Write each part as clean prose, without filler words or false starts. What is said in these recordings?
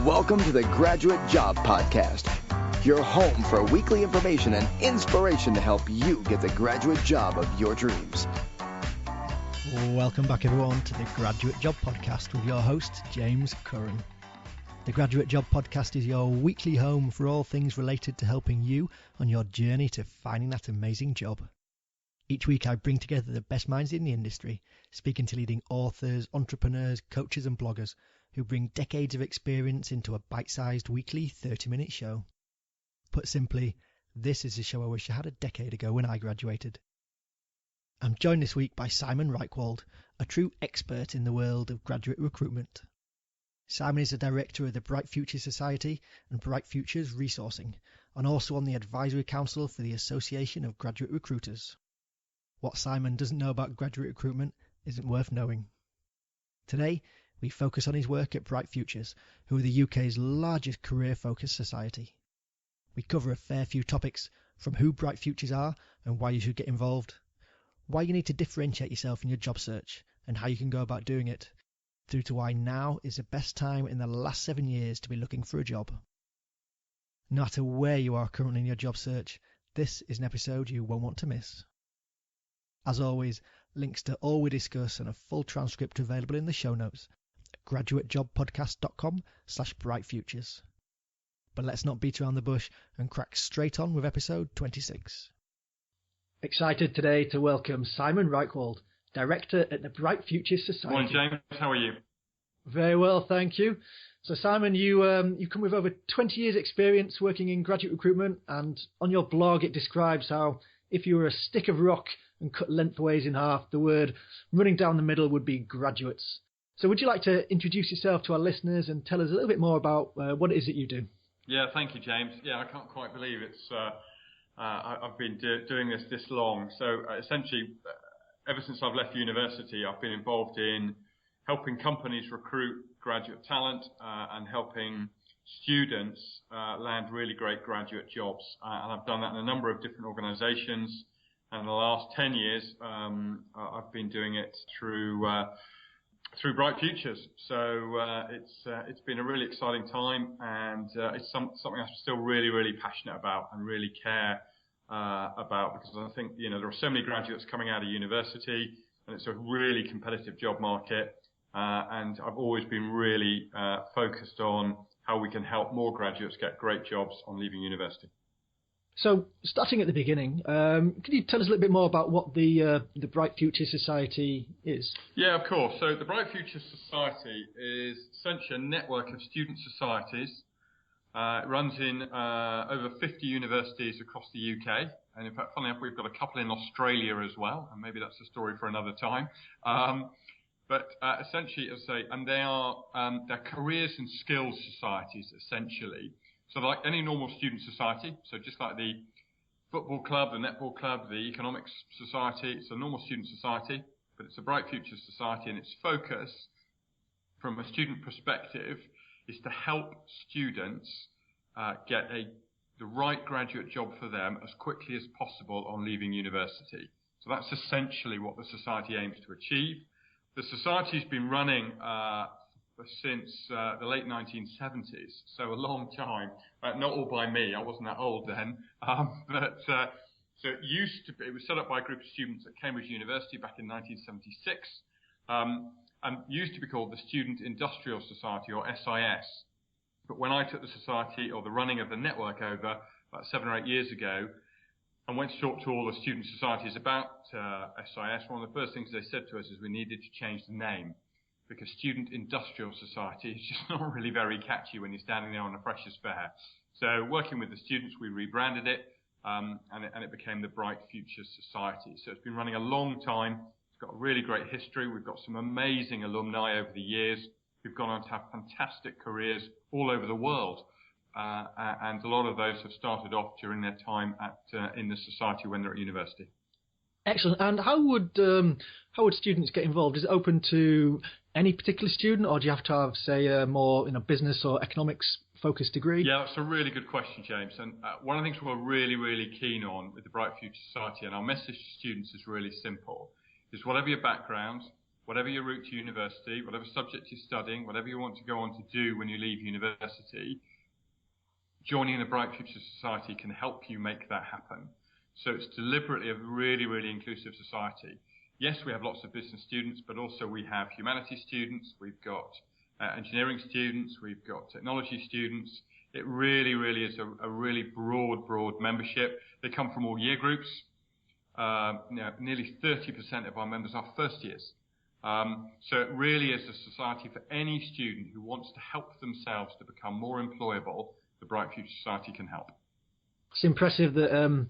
Welcome to the Graduate Job Podcast, your home for weekly information and inspiration to help you get the graduate job of your dreams. Welcome back, everyone, to the Graduate Job Podcast with your host, James Curran. The Graduate Job Podcast is your weekly home for all things related to helping you on your journey to finding that amazing job. Each week I bring together the best minds in the industry, speaking to leading authors, entrepreneurs, coaches and bloggers who bring decades of experience into a bite-sized weekly 30-minute show. Put simply, this is the show I wish I had a decade ago when I graduated. I'm joined this week by Simon Reichwald, a true expert in the world of graduate recruitment. Simon is the director of the Bright Futures Society and Bright Futures Resourcing, and also on the Advisory Council for the Association of Graduate Recruiters. What Simon doesn't know about graduate recruitment isn't worth knowing. Today, we focus on his work at Bright Futures, who are the UK's largest career-focused society. We cover a fair few topics, from who Bright Futures are and why you should get involved, why you need to differentiate yourself in your job search and how you can go about doing it, through to why now is the best time in the last 7 years to be looking for a job. No matter where you are currently in your job search, this is an episode you won't want to miss. As always, links to all we discuss and a full transcript available in the show notes at graduatejobpodcast.com/brightfutures. But let's not beat around the bush and crack straight on with episode 26. Excited today to welcome Simon Reichwald, Director at the Bright Futures Society. Morning, James. How are you? Very well, thank you. So, Simon, you come with over 20 years' experience working in graduate recruitment, and on your blog it describes how if you were a stick of rock and cut lengthways in half, the word running down the middle would be graduates. So would you like to introduce yourself to our listeners and tell us a little bit more about what it is that you do? Yeah, thank you, James. Yeah, I can't quite believe it's I've been doing this long. So essentially, ever since I've left university, I've been involved in helping companies recruit graduate talent and helping students land really great graduate jobs. And I've done that in a number of different organizations. And in the last 10 years, I've been doing it through Bright Futures. So it's been a really exciting time, and it's something I'm still really passionate about and really care about, because I think there are so many graduates coming out of university, and it's a really competitive job market. And I've always been really focused on how we can help more graduates get great jobs on leaving university. So, starting at the beginning, can you tell us a little bit more about what the Bright Futures Society is? Yeah, of course. So, the Bright Futures Society is essentially a network of student societies. It runs in over 50 universities across the UK. And in fact, funnily enough, we've got a couple in Australia as well. And maybe that's a story for another time. But essentially, as I say, and they are they're careers and skills societies, essentially. So like any normal student society, so just like the football club, the netball club, the economics society, it's a normal student society, but it's a Bright Futures Society, and its focus from a student perspective is to help students get the right graduate job for them as quickly as possible on leaving university. So that's essentially what the society aims to achieve. The society's been running since the late 1970s, so a long time. Not all by me, I wasn't that old then. So it used to be, it was set up by a group of students at Cambridge University back in 1976, and used to be called the Student Industrial Society, or SIS. But when I took the society, or the running of the network over about 7 or 8 years ago, and went to talk to all the student societies about SIS, one of the first things they said to us is we needed to change the name, because Student Industrial Society is just not really very catchy when you're standing there on a freshers' fair. So working with the students, we rebranded it, and it became the Bright Futures Society. So it's been running a long time. It's got a really great history. We've got some amazing alumni over the years who've gone on to have fantastic careers all over the world. And a lot of those have started off during their time in the society when they're at university. Excellent. And how would students get involved? Is it open to any particular student, or do you have to have, say, a more business or economics focused degree? Yeah, that's a really good question, James. And one of the things we're really keen on with the Bright Future Society, and our message to students is really simple, is whatever your background, whatever your route to university, whatever subject you're studying, whatever you want to go on to do when you leave university, joining the Bright Future Society can help you make that happen. So it's deliberately a really, really inclusive society. Yes, we have lots of business students, but also we have humanities students, we've got engineering students, we've got technology students. It really, really is a really broad membership. They come from all year groups. Nearly 30% of our members are first years. So it really is a society for any student who wants to help themselves to become more employable. The Bright Future Society can help. It's impressive that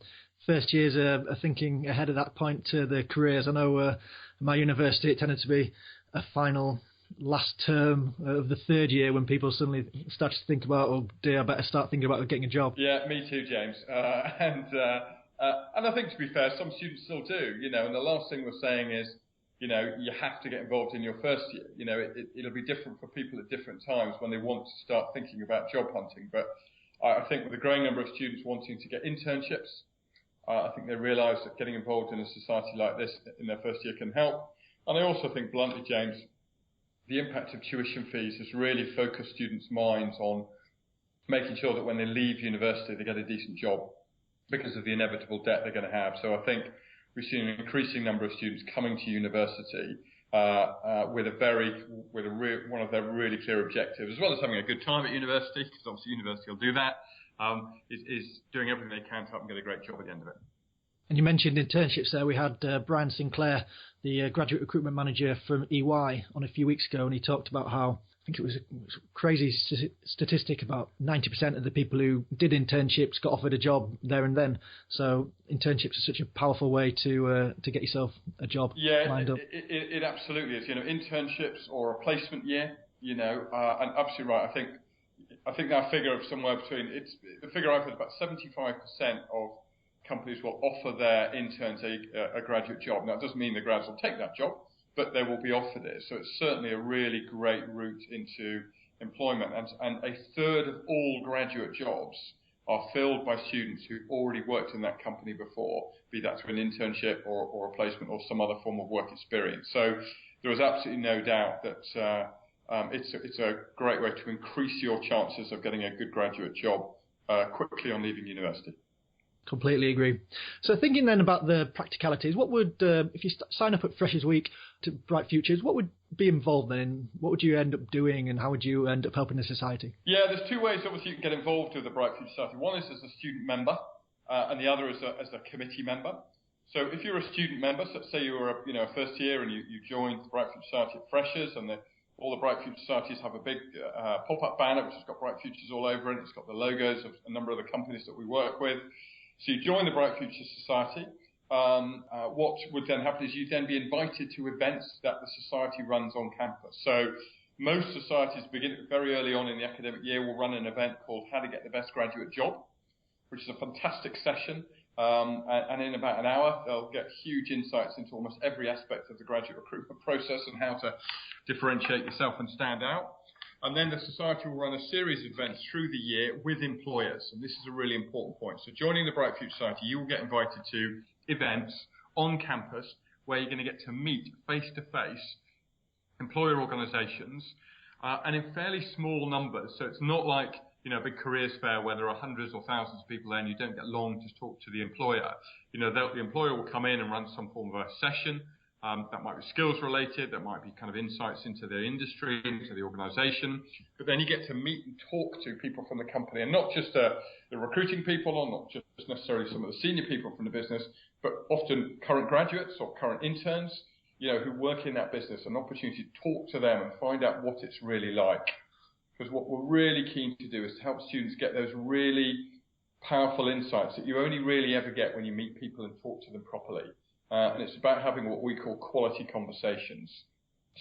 first years are thinking ahead of that point to their careers. I know at my university it tended to be a final last term of the third year when people suddenly started to think about, oh dear, I better start thinking about getting a job. Yeah, me too, James. And I think, to be fair, some students still do, and the last thing we're saying is, you have to get involved in your first year. It'll be different for people at different times when they want to start thinking about job hunting. But I think with a growing number of students wanting to get internships, I think they realise that getting involved in a society like this in their first year can help. And I also think, bluntly, James, the impact of tuition fees has really focused students' minds on making sure that when they leave university, they get a decent job because of the inevitable debt they're going to have. So I think we've seen an increasing number of students coming to university with one of their really clear objectives, as well as having a good time at university, because obviously university will do that, is doing everything they can to help them get a great job at the end of it. And you mentioned internships there. We had Brian Sinclair, the graduate recruitment manager from EY, on a few weeks ago, and he talked about how, I think it was a crazy statistic, about 90% of the people who did internships got offered a job there and then. So internships are such a powerful way to get yourself a job lined up. It absolutely is. Internships or a placement year, and absolutely right. I think that figure of somewhere between, the figure I've heard, about 75% of companies will offer their interns a graduate job. Now, it doesn't mean the grads will take that job, but they will be offered it. So it's certainly a really great route into employment. And a third of all graduate jobs are filled by students who've already worked in that company before, be that through an internship or a placement or some other form of work experience. So there is absolutely no doubt that it's a great way to increase your chances of getting a good graduate job quickly on leaving university. Completely agree. So thinking then about the practicalities, what would, if you sign up at Freshers Week to Bright Futures, what would be involved then? What would you end up doing, and how would you end up helping the society? Yeah, there's two ways obviously you can get involved with the Bright Future Society. One is as a student member, and the other is as a committee member. So if you're a student member, so say you were a first year and you joined the Bright Future Society at Freshers, and all the Bright Future Societies have a big pop-up banner which has got Bright Futures all over it. It's got the logos of a number of the companies that we work with. So you join the Bright Future Society. What would then happen is you'd then be invited to events that the society runs on campus. So most societies begin very early on in the academic year will run an event called How to Get the Best Graduate Job, which is a fantastic session. And in about an hour, they'll get huge insights into almost every aspect of the graduate recruitment process and how to differentiate yourself and stand out. And then the society will run a series of events through the year with employers. And this is a really important point. So joining the Bright Future Society, you will get invited to events on campus where you're going to get to meet face-to-face employer organisations and in fairly small numbers. So it's not like a big careers fair where there are hundreds or thousands of people there and you don't get long to talk to the employer. The employer will come in and run some form of a session. That might be skills related, that might be kind of insights into the industry, into the organisation. But then you get to meet and talk to people from the company, and not just the recruiting people, or not just necessarily some of the senior people from the business, but often current graduates or current interns, who work in that business, an opportunity to talk to them and find out what it's really like. Because what we're really keen to do is to help students get those really powerful insights that you only really ever get when you meet people and talk to them properly. And it's about having what we call quality conversations.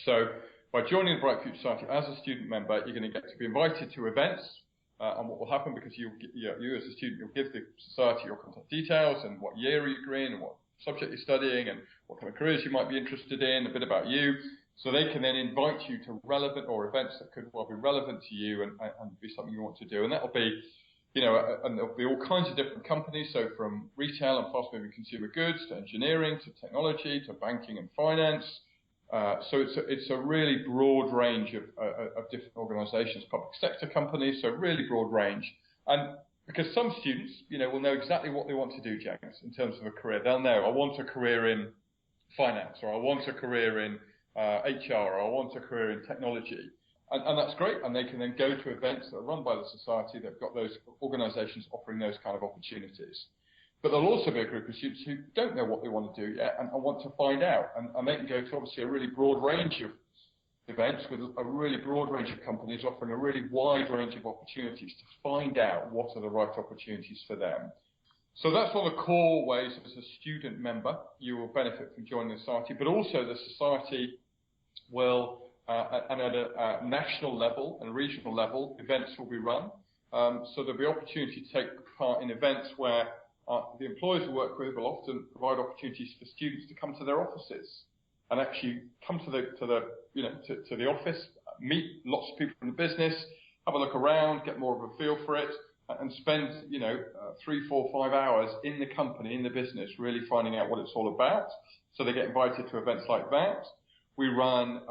So by joining the Bright Future Society as a student member, you're going to get to be invited to events. And what will happen, because you as a student, you'll give the society your contact details and what year you're in and what subject you're studying and what kind of careers you might be interested in, a bit about you. So they can then invite you to relevant or events that could well be relevant to you and be something you want to do. And that'll be and there'll be all kinds of different companies, so from retail and fast-moving consumer goods to engineering to technology to banking and finance, So it's a really broad range of different organisations, public sector companies, so really broad range. And because some students, will know exactly what they want to do, James, in terms of a career. They'll know, I want a career in finance, or I want a career in HR, or I want a career in technology. And that's great, and they can then go to events that are run by the society that have got those organisations offering those kind of opportunities. But there'll also be a group of students who don't know what they want to do yet and want to find out. And they can go to obviously a really broad range of events with a really broad range of companies offering a really wide range of opportunities to find out what are the right opportunities for them. So that's one of the core ways as a student member you will benefit from joining the society, but also the society will, and at a national level and regional level, events will be run. So there'll be opportunity to take part in events where the employers we work with will often provide opportunities for students to come to their offices and actually come to the office, meet lots of people from the business, have a look around, get more of a feel for it, and spend 3, 4, 5 hours in the company, in the business, really finding out what it's all about. So they get invited to events like that. We run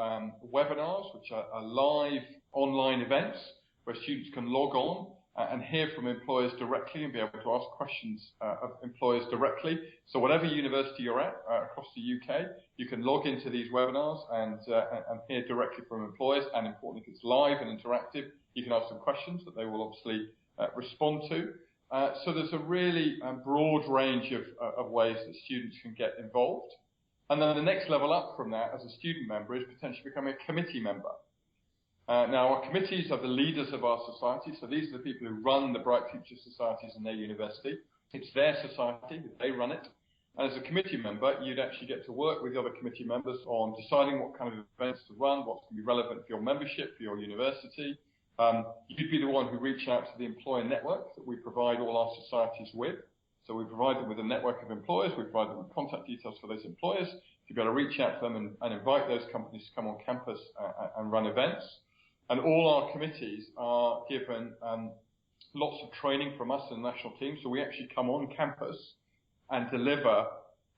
webinars, which are live online events where students can log on and hear from employers directly and be able to ask questions of employers directly. So whatever university you're at across the UK, you can log into these webinars and hear directly from employers. And importantly, if it's live and interactive, you can ask them questions that they will obviously respond to. So there's a really broad range of ways that students can get involved. And then the next level up from that as a student member is potentially becoming a committee member. Now, our committees are the leaders of our society, so these are the people who run the Bright Future Societies in their university. It's their society, they run it. And as a committee member, you'd actually get to work with the other committee members on deciding what kind of events to run, what's going to be relevant for your membership, for your university. You'd be the one who reached out to the employer network that we provide all our societies with. So we provide them with a network of employers, we provide them with contact details for those employers to be able to reach out to them and invite those companies to come on campus and run events. And all our committees are given lots of training from us and the national team. So we actually come on campus and deliver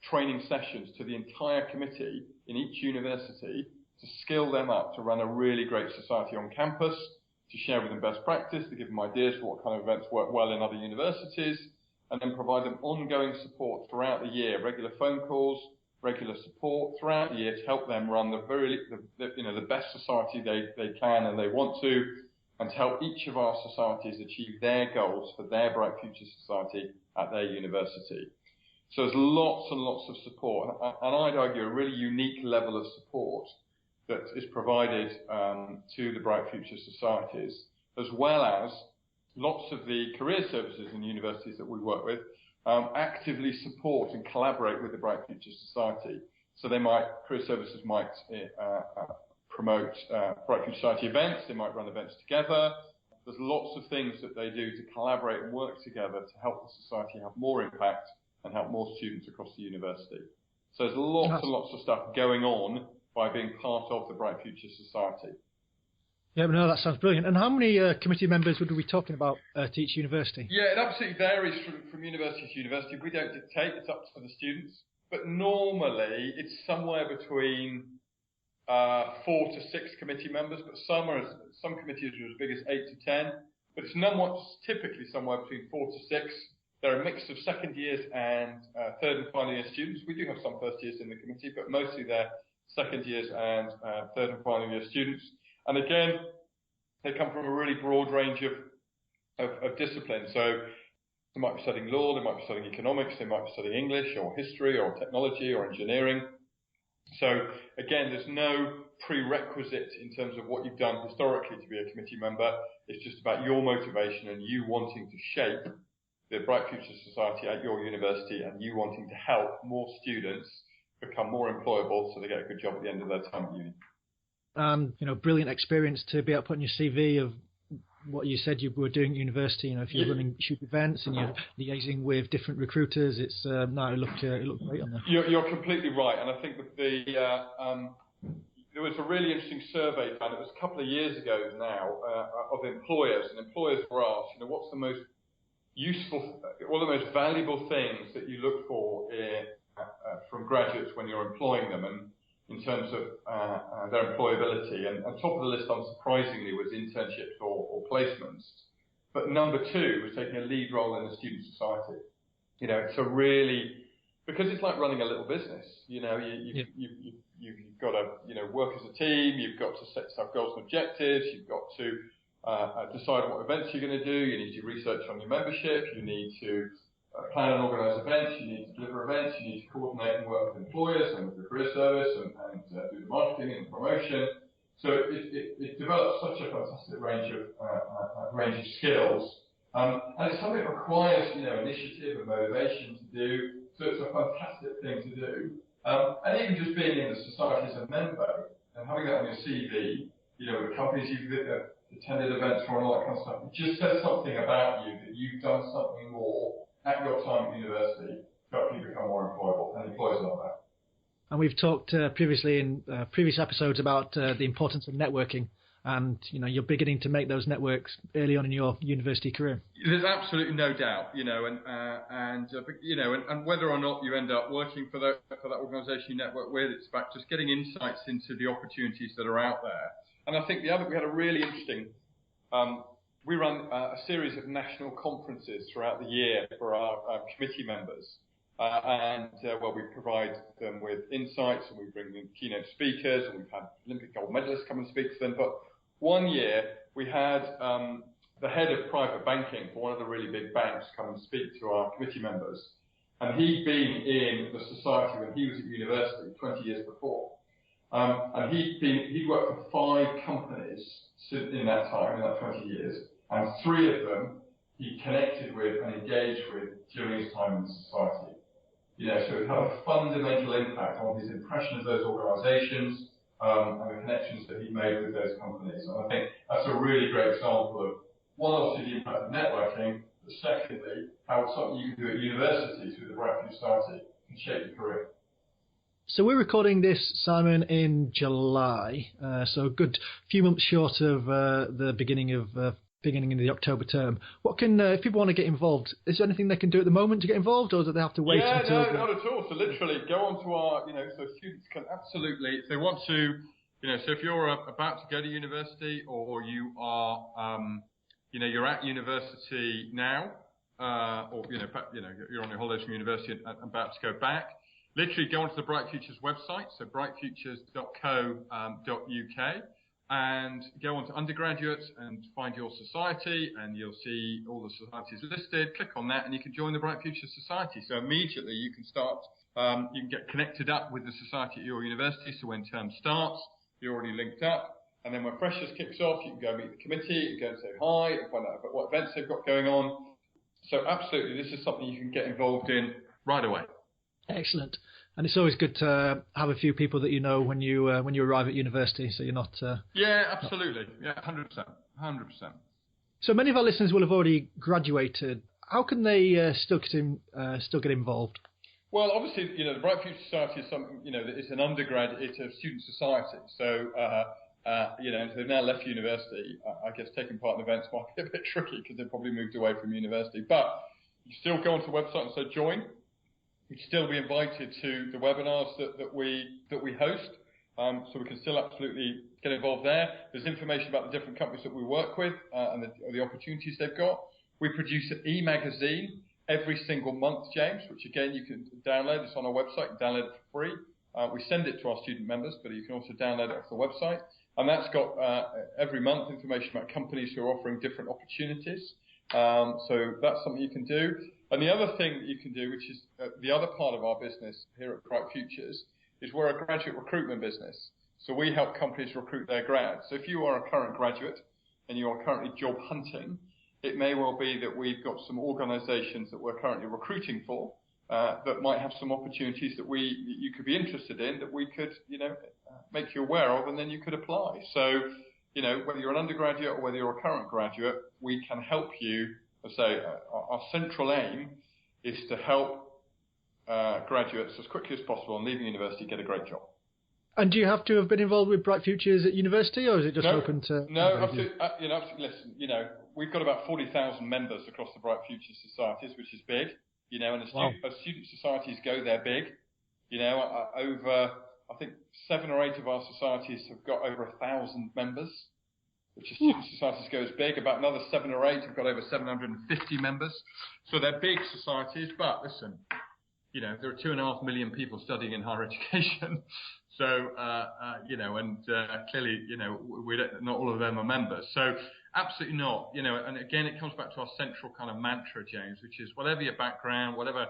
training sessions to the entire committee in each university to skill them up to run a really great society on campus, to share with them best practice, to give them ideas for what kind of events work well in other universities, and then provide them ongoing support throughout the year, regular phone calls, regular support throughout the year to help them run the best society they can and they want to, and to help each of our societies achieve their goals for their Bright Future Society at their university. So there's lots and lots of support, and I'd argue a really unique level of support that is provided to the Bright Future Societies, as well as lots of the career services in universities that we work with actively support and collaborate with the Bright Future Society. So career services might promote Bright Future Society events, they might run events together. There's lots of things that they do to collaborate and work together to help the society have more impact and help more students across the university. So there's lots and lots of stuff going on by being part of the Bright Future Society. Yeah, no, that sounds brilliant. And how many committee members would we be talking about at each university? Yeah, it absolutely varies from university to university. We don't dictate, it's up to the students. But normally, it's somewhere between 4 to 6 committee members, but some committees are as big as 8 to 10. But it's typically somewhere between 4 to 6. They're a mix of second years and third and final year students. We do have some first years in the committee, but mostly they're second years and third and final year students. And again, they come from a really broad range of disciplines. So they might be studying law, they might be studying economics, they might be studying English or history or technology or engineering. So again, there's no prerequisite in terms of what you've done historically to be a committee member. It's just about your motivation and you wanting to shape the Bright Future Society at your university and you wanting to help more students become more employable so they get a good job at the end of their time at uni. Brilliant experience to be able to put on your CV of what you said you were doing at university. If you're running shoot events and you're liaising with different recruiters, it looked great on there. You're completely right, and I think that there was a really interesting survey done. It was a couple of years ago now of employers, and employers were asked, what's the most useful, what are the most valuable things that you look for from graduates when you're employing them, and in terms of their employability. And top of the list, unsurprisingly, was internships or placements. But number 2 was taking a lead role in the student society. It's a really, because it's like running a little business. You've got to, work as a team. You've got to set yourself goals and objectives. You've got to decide what events you're going to do. You need to do research on your membership. You need to plan and organise events. You need to deliver events. You need to coordinate and work with employers and with the career service and do the marketing and promotion. So it develops such a fantastic range of skills. And it's something that requires, initiative and motivation to do. So it's a fantastic thing to do. And even just being in the society as a member and having that on your CV, with the companies you've attended events for and all that kind of stuff, it just says something about you that you've done something more at your time at university to help you become more employable. And employers love that. And we've talked previously in previous episodes about the importance of networking. And, you're beginning to make those networks early on in your university career. There's absolutely no doubt, and whether or not you end up working for that organisation you network with, it's about just getting insights into the opportunities that are out there. And I think we had a really interesting, we run a series of national conferences throughout the year for our committee members. We provide them with insights, and we bring in keynote speakers, and we've had Olympic gold medalists come and speak to them. But one year we had the head of private banking for one of the really big banks come and speak to our committee members. And he'd been in the society when he was at university 20 years before. And he'd worked for 5 companies in that time, in that 20 years, and 3 of them he connected with and engaged with during his time in the society. So it had a fundamental impact on his impression of those organisations and the connections that he made with those companies. And I think that's a really great example of, one, obviously the impact of networking, but secondly, how it's something you can do at university through the Bright Future Society can shape your career. So we're recording this, Simon, in July, so a good few months short of the beginning of the October term. What can, if people want to get involved, is there anything they can do at the moment to get involved, or do they have to wait until... No, not at all. So literally go onto our, so students can absolutely, if they want to, so if you're about to go to university or you are, you're at university now, or, you're on your holidays from university and about to go back, literally go onto the Bright Futures website, so brightfutures.co.uk, and go on to undergraduates and find your society, and you'll see all the societies listed. Click on that and you can join the Bright Futures Society. So immediately you can start, you can get connected up with the society at your university. So when term starts, you're already linked up. And then when freshers kicks off, you can go meet the committee, you can go and say hi, and find out about what events they've got going on. So absolutely, this is something you can get involved in right away. Excellent. And it's always good to have a few people that you know when you arrive at university, so you're not... Yeah, absolutely. Yeah, 100%. So many of our listeners will have already graduated. How can they still get involved? Well, obviously, the Bright Future Society is something, it's an undergrad, it's a student society. So, if they've now left university, I guess taking part in events might be a bit tricky because they've probably moved away from university. But you still go onto the website and say join. You'd still be invited to the webinars that we host, so we can still absolutely get involved there. There's information about the different companies that we work with and the opportunities they've got. We produce an e-magazine every single month, James, which again you can download. It's on our website. You can download it for free. We send it to our student members, but you can also download it off the website. And that's got every month information about companies who are offering different opportunities. So that's something you can do. And the other thing that you can do, which is the other part of our business here at Bright Futures, is we're a graduate recruitment business. So we help companies recruit their grads. So if you are a current graduate and you are currently job hunting, it may well be that we've got some organisations that we're currently recruiting for that might have some opportunities that you could be interested in, that we could, make you aware of, and then you could apply. So, whether you're an undergraduate or whether you're a current graduate, we can help you. I say our central aim is to help graduates as quickly as possible and leaving university get a great job. And do you have to have been involved with Bright Futures at university, or is it just open to... No, absolutely. Absolutely. Listen, we've got about 40,000 members across the Bright Futures Societies, which is big. And as student societies go, they're big. Over I think 7 or 8 of our societies have got over 1,000 members, which is student societies goes big. About another 7 or 8 have got over 750 members. So they're big societies, but listen, there are 2.5 million people studying in higher education. So, clearly, not all of them are members. So absolutely not, and again, it comes back to our central kind of mantra, James, which is whatever your background, whatever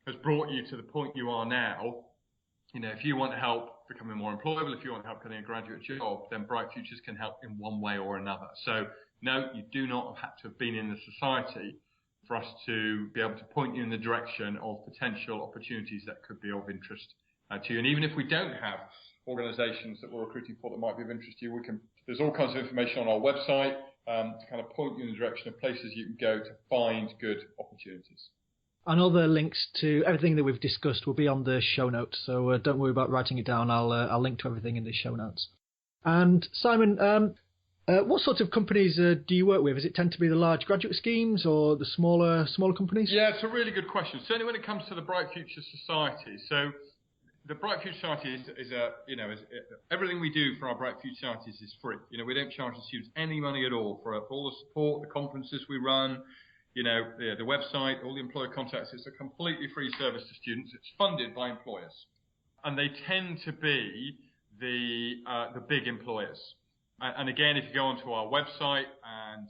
has brought you to the point you are now, if you want help becoming more employable, if you want help getting a graduate job, then Bright Futures can help in one way or another. So no, you do not have to have been in the society for us to be able to point you in the direction of potential opportunities that could be of interest to you. And even if we don't have organisations that we're recruiting for that might be of interest to you, there's all kinds of information on our website to kind of point you in the direction of places you can go to find good opportunities. And all the links to everything that we've discussed will be on the show notes, so don't worry about writing it down. I'll link to everything in the show notes. And Simon, what sorts of companies do you work with? Does it tend to be the large graduate schemes or the smaller companies? Yeah, it's a really good question. Certainly when it comes to the Bright Future Society. So the Bright Future Society is everything we do for our Bright Future Societies is free. We don't charge the students any money at all for all the support, the conferences we run. The website, all the employer contacts, it's a completely free service to students. It's funded by employers. And they tend to be the big employers. And again, if you go onto our website and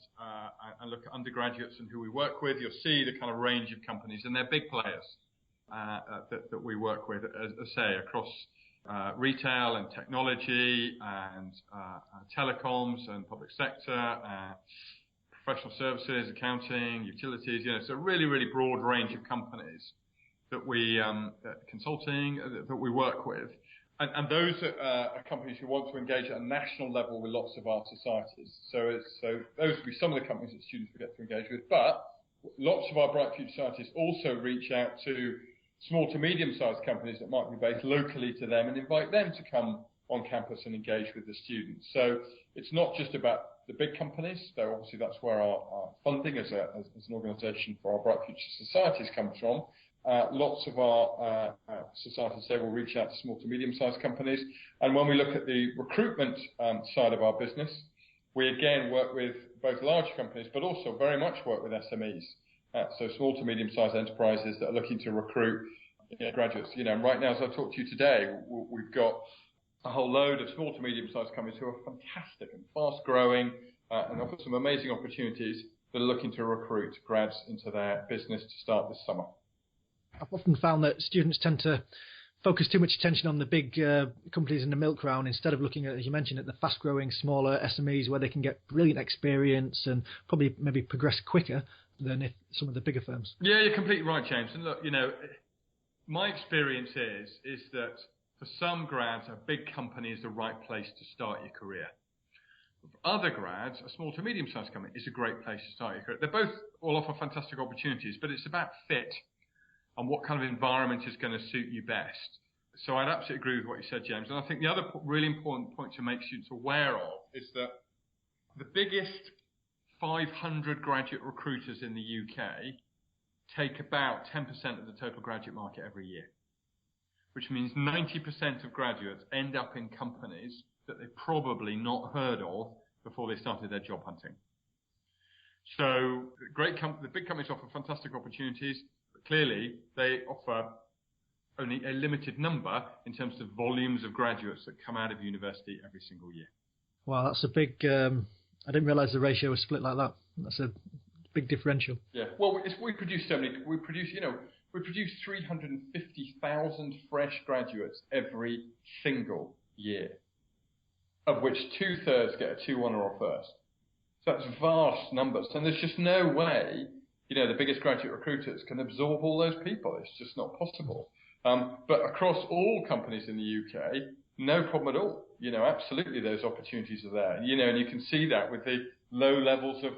look at undergraduates and who we work with, you'll see the kind of range of companies. And they're big players that we work with, as I say, across retail and technology and telecoms and public sector, professional services, accounting, utilities. It's a really, really broad range of companies that we consulting that we work with, and those are companies who want to engage at a national level with lots of our societies. So those would be some of the companies that students would get to engage with. But lots of our Bright Future Societies also reach out to small to medium-sized companies that might be based locally to them and invite them to come on campus and engage with the students. So it's not just about the big companies, though obviously that's where our funding as an organisation for our Bright Future Societies comes from. Lots of our societies there will reach out to small to medium-sized companies. And when we look at the recruitment side of our business, we again work with both large companies, but also very much work with SMEs. So small to medium-sized enterprises that are looking to recruit graduates. And right now, as I talk to you today, we've got a whole load of small to medium-sized companies who are fantastic and fast-growing and offer some amazing opportunities that are looking to recruit grads into their business to start this summer. I've often found that students tend to focus too much attention on the big companies in the milk round instead of looking at, as you mentioned, at the fast-growing, smaller SMEs where they can get brilliant experience and probably maybe progress quicker than if some of the bigger firms. Yeah, you're completely right, James. And look, my experience is that for some grads, a big company is the right place to start your career. For other grads, a small to medium-sized company is a great place to start your career. They both all offer fantastic opportunities, but it's about fit and what kind of environment is going to suit you best. So I'd absolutely agree with what you said, James. And I think the other really important point to make students aware of is that the biggest 500 graduate recruiters in the UK take about 10% of the total graduate market every year, which means 90% of graduates end up in companies that they've probably not heard of before they started their job hunting. So the big companies offer fantastic opportunities, but clearly they offer only a limited number in terms of volumes of graduates that come out of university every single year. Wow, that's a big... I didn't realise the ratio was split like that. That's a big differential. Yeah, well, we produce so many. We produce 350,000 fresh graduates every single year, of which 2/3 get a 2-1 or a first. So that's vast numbers, and there's just no way, the biggest graduate recruiters can absorb all those people. It's just not possible. But across all companies in the UK, no problem at all. Absolutely those opportunities are there. And you can see that with the low levels of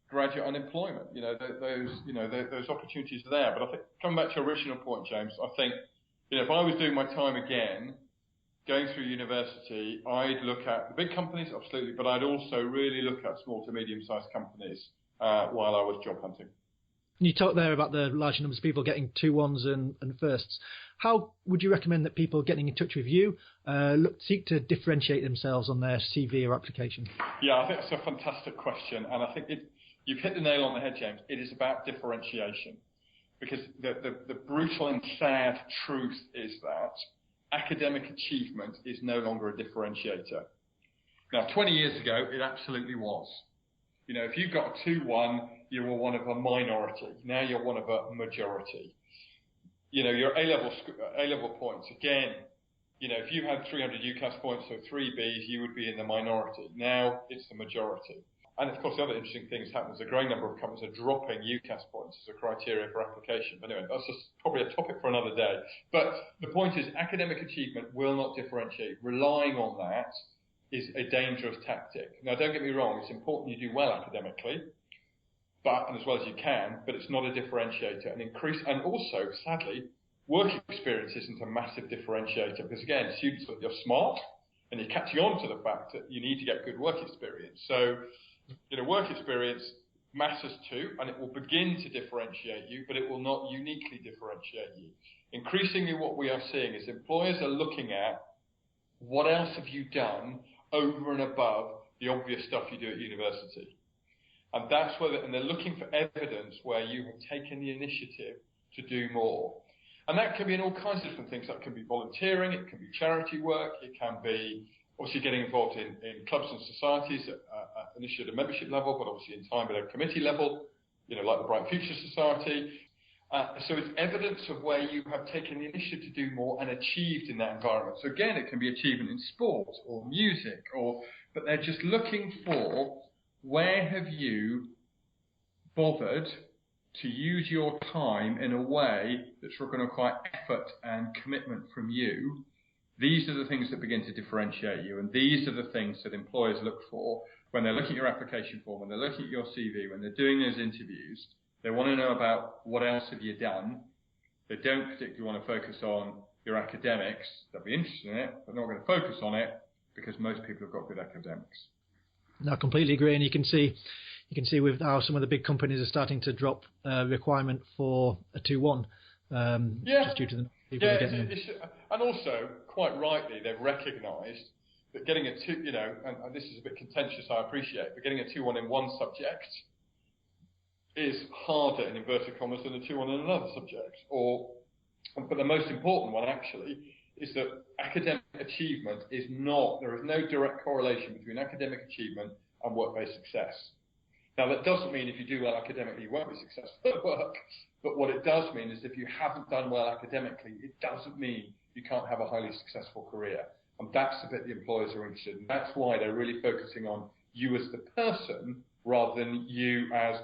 graduate unemployment. Those opportunities are there. But I think, coming back to your original point, James, I think, if I was doing my time again, going through university, I'd look at the big companies, absolutely, but I'd also really look at small to medium-sized companies while I was job hunting. You talked there about the large numbers of people getting 2-1s and firsts. How would you recommend that people getting in touch with you seek to differentiate themselves on their CV or application? Yeah, I think that's a fantastic question, and I think you've hit the nail on the head, James. It is about differentiation, because the brutal and sad truth is that academic achievement is no longer a differentiator. Now, 20 years ago, it absolutely was. If you got a 2-1, you were one of a minority. Now you're one of a majority. Your A-level points, again, if you had 300 UCAS points, so 3 Bs, you would be in the minority. Now it's the majority. And of course, the other interesting thing that's happened is a growing number of companies are dropping UCAS points as a criteria for application. But anyway, that's just probably a topic for another day. But the point is, academic achievement will not differentiate. Relying on that is a dangerous tactic. Now, don't get me wrong, it's important you do well academically, and as well as you can, but it's not a differentiator. And also, sadly, work experience isn't a massive differentiator, because again, students, you're smart and you're catching on to the fact that you need to get good work experience. So, work experience matters too, and it will begin to differentiate you, but it will not uniquely differentiate you. Increasingly, what we are seeing is employers are looking at what else have you done over and above the obvious stuff you do at university. And that's and they're looking for evidence where you have taken the initiative to do more. And that can be in all kinds of different things. That can be volunteering, it can be charity work, it can be obviously getting involved in clubs and societies initially at a membership level, but obviously in time at a committee level, like the Bright Future Society. So it's evidence of where you have taken the initiative to do more and achieved in that environment. So again, it can be achievement in sport or music, but they're just looking for where have you bothered to use your time in a way that's going to require effort and commitment from you. These are the things that begin to differentiate you, and these are the things that employers look for when they're looking at your application form, when they're looking at your CV, when they're doing those interviews. They want to know about what else have you done. They don't particularly want to focus on your academics. They'll be interested in it, but not going to focus on it because most people have got good academics. No, I completely agree, and you can see with how some of the big companies are starting to drop requirement for a 2-1, just due to the people getting them. And also, quite rightly, they've recognised that getting a 2, and this is a bit contentious, I appreciate, but getting a 2-1 in one subject is harder, in inverted commas, than a 2-1 in another subject. But the most important one, actually, is that academic achievement there is no direct correlation between academic achievement and work-based success. Now, that doesn't mean if you do well academically, you won't be successful at work. But what it does mean is if you haven't done well academically, it doesn't mean you can't have a highly successful career. And that's the bit the employers are interested in. That's why they're really focusing on you as the person rather than you as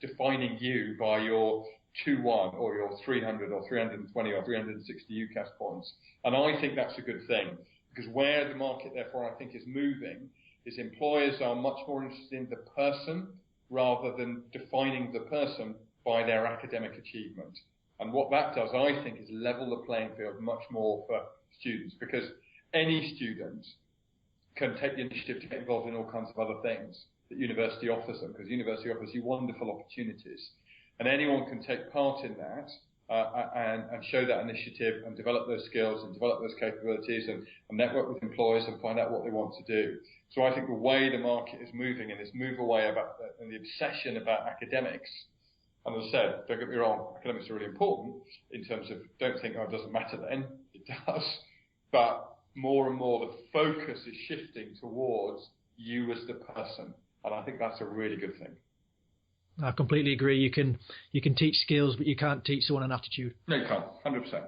defining you by your 2-1 or your 300 or 320 or 360 UCAS points. And I think that's a good thing, because where the market, therefore, I think is moving is employers are much more interested in the person rather than defining the person by their academic achievement. And what that does, I think, is level the playing field much more for students, because any student can take the initiative to get involved in all kinds of other things that university offers them, because university offers you wonderful opportunities. And anyone can take part in that and show that initiative and develop those skills and develop those capabilities and network with employers and find out what they want to do. So I think the way the market is moving and this move away and the obsession about academics, and as I said, don't get me wrong, academics are really important in terms of don't think, it doesn't matter then. It does. But more and more the focus is shifting towards you as the person. And I think that's a really good thing. I completely agree. You can teach skills, but you can't teach someone an attitude. No, you can't. 100%.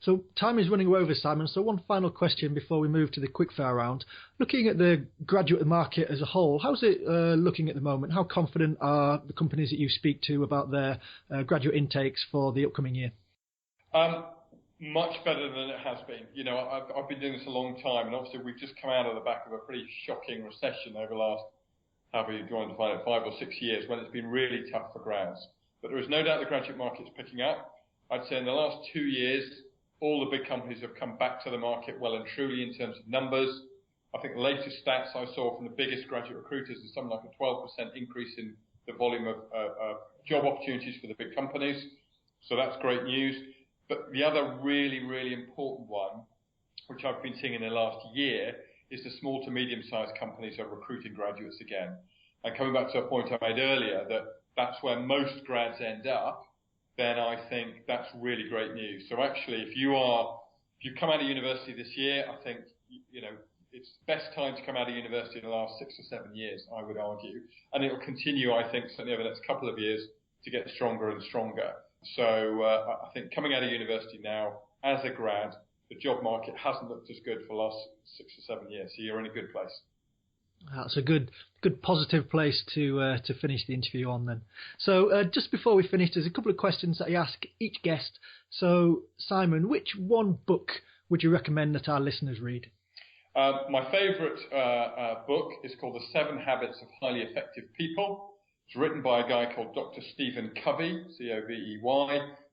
So time is running over, Simon. So one final question before we move to the quickfire round. Looking at the graduate market as a whole, how's it looking at the moment? How confident are the companies that you speak to about their graduate intakes for the upcoming year? Much better than it has been. I've been doing this a long time, and obviously we've just come out of the back of a pretty shocking recession over the last, however you want to define it, 5 or 6 years, when it's been really tough for grads. But there is no doubt the graduate market's picking up. I'd say in the last 2 years, all the big companies have come back to the market well and truly in terms of numbers. I think the latest stats I saw from the biggest graduate recruiters is something like a 12% increase in the volume of job opportunities for the big companies. So that's great news. But the other really, really important one, which I've been seeing in the last year, is the small to medium-sized companies are recruiting graduates again. And coming back to a point I made earlier, that's where most grads end up, then I think that's really great news. So actually, if you come out of university this year, I think, it's the best time to come out of university in the last 6 or 7 years, I would argue. And it will continue, I think, certainly over the next couple of years to get stronger and stronger. So I think coming out of university now, as a grad, the job market hasn't looked as good for the last 6 or 7 years. So you're in a good place. That's a good positive place to finish the interview on then. So just before we finish, there's a couple of questions that I ask each guest. So Simon, which one book would you recommend that our listeners read? My favourite book is called The 7 Habits of Highly Effective People. It's written by a guy called Dr. Stephen Covey, Covey,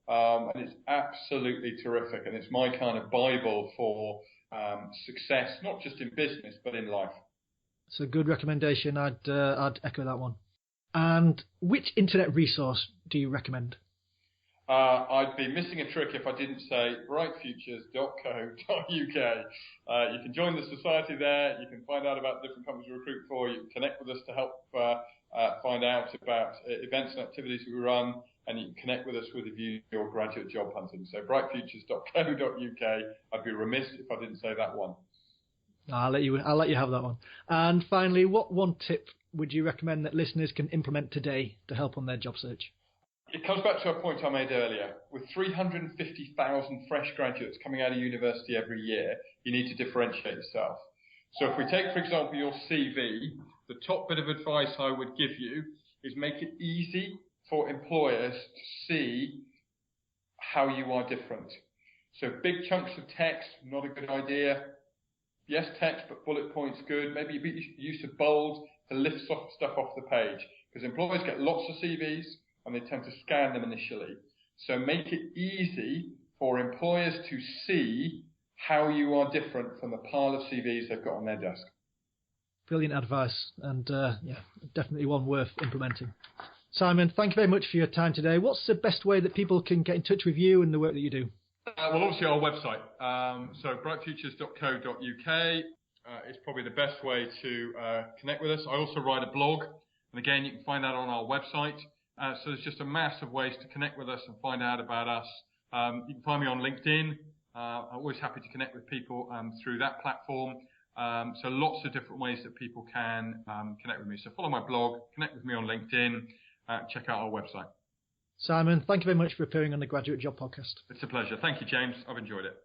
and it's absolutely terrific. And it's my kind of Bible for success, not just in business, but in life. It's a good recommendation. I'd echo that one. And which internet resource do you recommend? I'd be missing a trick if I didn't say brightfutures.co.uk. You can join the society there. You can find out about different companies we recruit for. You can connect with us to help find out about events and activities we run. And you can connect with us with a view to your graduate job hunting. So brightfutures.co.uk. I'd be remiss if I didn't say that one. I'll let you have that one. And finally, what one tip would you recommend that listeners can implement today to help on their job search? It comes back to a point I made earlier. With 350,000 fresh graduates coming out of university every year, you need to differentiate yourself. So if we take, for example, your CV, the top bit of advice I would give you is make it easy for employers to see how you are different. So big chunks of text, not a good idea. Yes, text, but bullet points good. Maybe use of bold to lift stuff off the page. Because employers get lots of CVs and they tend to scan them initially. So make it easy for employers to see how you are different from the pile of CVs they've got on their desk. Brilliant advice, and definitely one worth implementing. Simon, thank you very much for your time today. What's the best way that people can get in touch with you and the work that you do? Well, obviously our website. So brightfutures.co.uk is probably the best way to connect with us. I also write a blog, and again, you can find that on our website. So there's just a mass of ways to connect with us and find out about us. You can find me on LinkedIn. I'm always happy to connect with people through that platform. So lots of different ways that people can connect with me. So follow my blog, connect with me on LinkedIn, check out our website. Simon, thank you very much for appearing on the Graduate Job Podcast. It's a pleasure. Thank you, James. I've enjoyed it.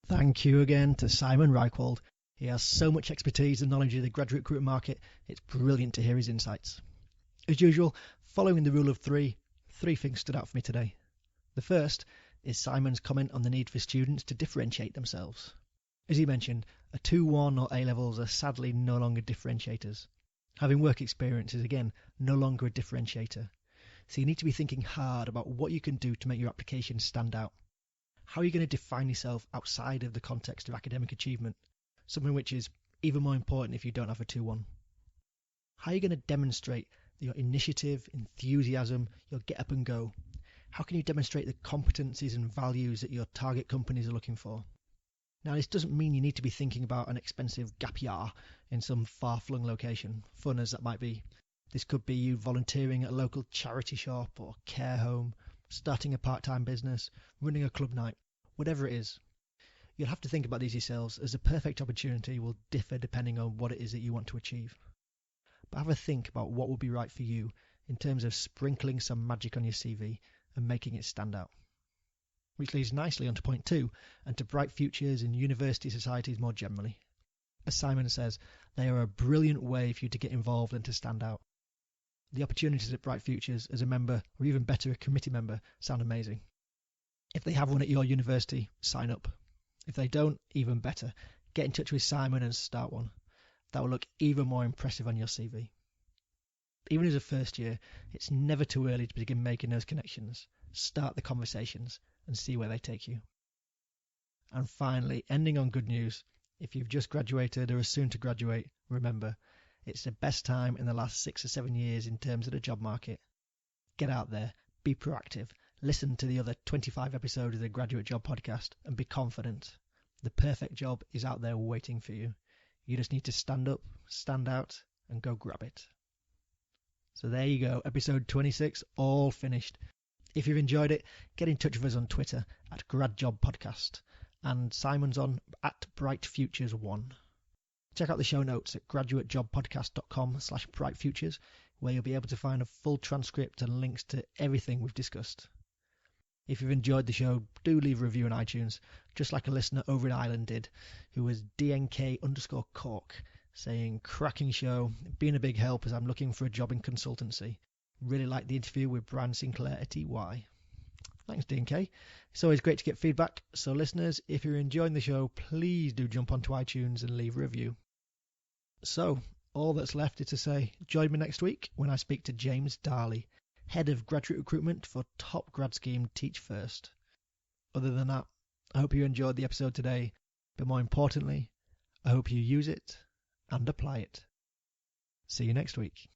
Thank you again to Simon Reichwald. He has so much expertise and knowledge of the graduate recruitment market. It's brilliant to hear his insights. As usual, following the rule of three things stood out for me today. The first is Simon's comment on the need for students to differentiate themselves. As he mentioned, a 2-1 or A-levels are sadly no longer differentiators. Having work experience is, again, no longer a differentiator. So you need to be thinking hard about what you can do to make your application stand out. How are you going to define yourself outside of the context of academic achievement? Something which is even more important if you don't have a 2-1. How are you going to demonstrate your initiative, enthusiasm, your get up and go? How can you demonstrate the competencies and values that your target companies are looking for? Now, this doesn't mean you need to be thinking about an expensive gap year in some far-flung location, fun as that might be. This could be you volunteering at a local charity shop or care home, starting a part-time business, running a club night, whatever it is. You'll have to think about these yourselves, as the perfect opportunity will differ depending on what it is that you want to achieve. But have a think about what will be right for you in terms of sprinkling some magic on your CV and making it stand out. Which leads nicely onto point 2 and to bright futures in university societies more generally. As Simon says, they are a brilliant way for you to get involved and to stand out. The opportunities at Bright Futures as a member, or even better, a committee member, sound amazing. If they have one at your university, sign up. If they don't, even better, get in touch with Simon and start one. That will look even more impressive on your CV. Even as a first year, it's never too early to begin making those connections. Start the conversations and see where they take you. And finally, ending on good news, if you've just graduated or are soon to graduate, remember, It's the best time in the last 6 or 7 years in terms of the job market. Get out there, be proactive, listen to the other 25 episodes of the Graduate Job Podcast and be confident. The perfect job is out there waiting for you. You just need to stand up, stand out, and go grab it. So there you go, episode 26, all finished. If you've enjoyed it, get in touch with us on Twitter at GradJobPodcast, and Simon's on at BrightFutures1. Check out the show notes at graduatejobpodcast.com/brightfutures, where you'll be able to find a full transcript and links to everything we've discussed. If you've enjoyed the show, do leave a review on iTunes, just like a listener over in Ireland did, who was DNK_Cork, saying, cracking show, been a big help as I'm looking for a job in consultancy. Really liked the interview with Brian Sinclair at EY. Thanks, DNK. It's always great to get feedback, so listeners, if you're enjoying the show, please do jump onto iTunes and leave a review. So, all that's left is to say, join me next week when I speak to James Darley, Head of Graduate Recruitment for top grad scheme Teach First. Other than that, I hope you enjoyed the episode today, but more importantly, I hope you use it and apply it. See you next week.